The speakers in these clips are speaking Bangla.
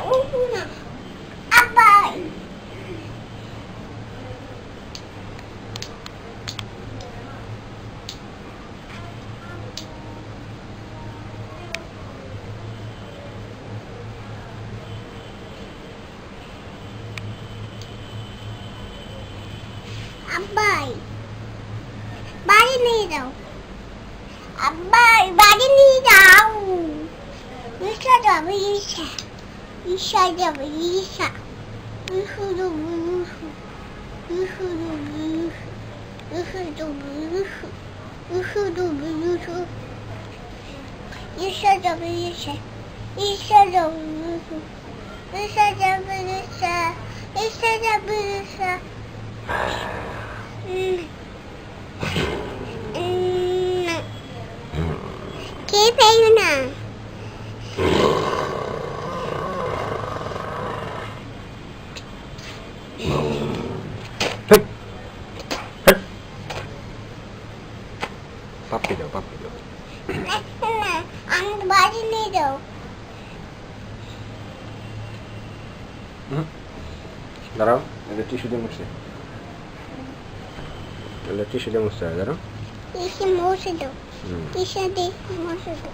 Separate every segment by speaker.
Speaker 1: una. Abai. Abai. Bari niye daw? Abai, bari niye daw? Isa daw, isa. Isa daw, isa. Isa daw, isa. Isa daw, isa. Isa daw, isa. Isa daw, isa. Isa daw, isa. Isa daw, isa. Isa daw, isa. Isa daw, isa. Keep it now.
Speaker 2: Papi daw.
Speaker 1: Ang body nito.
Speaker 2: দাঁড়াও, এটা টিস্যু দিয়ে মুছছে। এটা টিস্যু দিয়ে মুছতে হয়, দাঁড়াও।
Speaker 1: Isi mouse daw. Isa di mouse daw.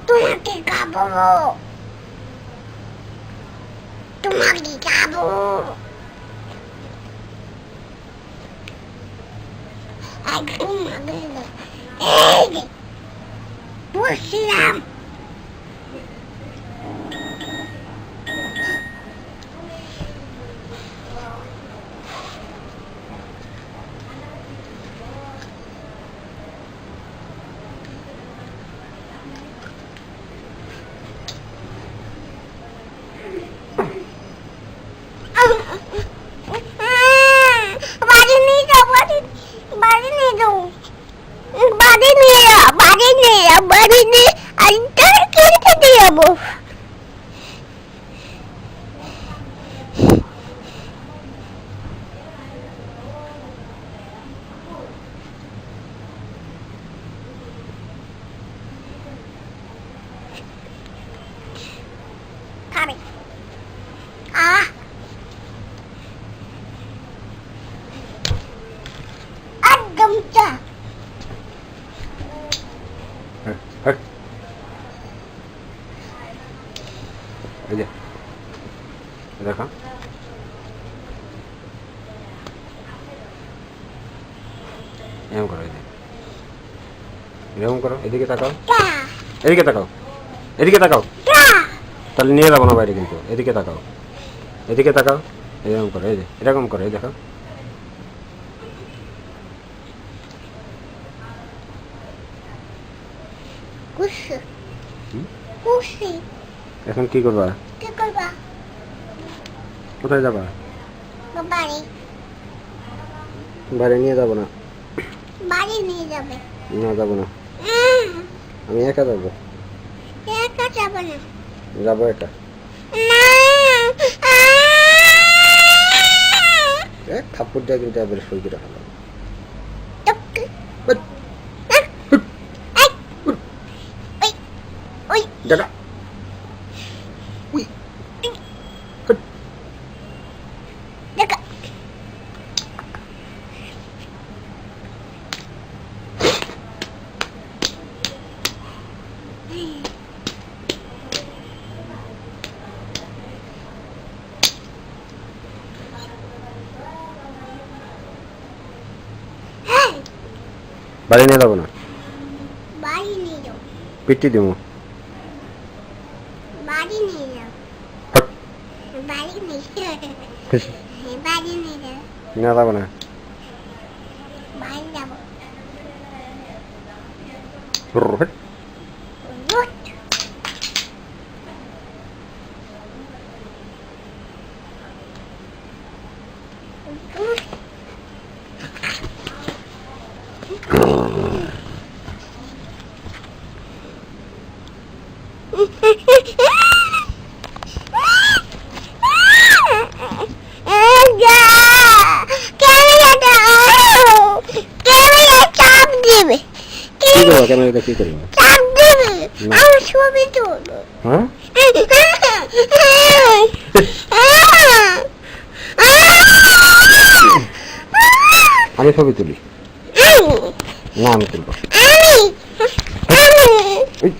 Speaker 1: তোমাকে খাবো। তোমাকে খাবো। একদম আগে এই যে বসছিলাম।
Speaker 2: এই যে দেখো, এরকম করো, এই যে এরকম করো, এদিকে তাকাও, এদিকে তাকাও, এদিকে তাকাও, তাহলে নিয়ে যাবো না বাইরে, কিন্তু এদিকে তাকাও, এদিকে তাকাও, এরকম করো, এই যে এরকম করো, এই দেখো। এখন কি করবা? কোথায় যাবা? বাইরে নিয়ে যাবো না।
Speaker 1: বাড়ি নিয়ে যাবে
Speaker 2: না, যাবো না, আমি একা যাবো।
Speaker 1: একা যাবে না,
Speaker 2: যাবো একা। এক থাপ্পড় দিয়ে কিন্তু এবারে সই করে ফেলাম। দেখা বাড়ি নিয়ে যাবো না,
Speaker 1: বাড়ি নিয়ে যাও,
Speaker 2: পিটি দিব,
Speaker 1: বাড়ি নিয়ে যাও, বাড়ি নিয়ে বাড়ি নিয়ে যাও,
Speaker 2: না যাবো না,
Speaker 1: বাড়ি যাবো।
Speaker 2: কি করবো ক্যামেরাটা কি করবো
Speaker 1: চাপ দেবে আমার ছবি তুলো
Speaker 2: হ্যাঁ আমি ছবি তুলি না আমি তুলবো
Speaker 1: আমি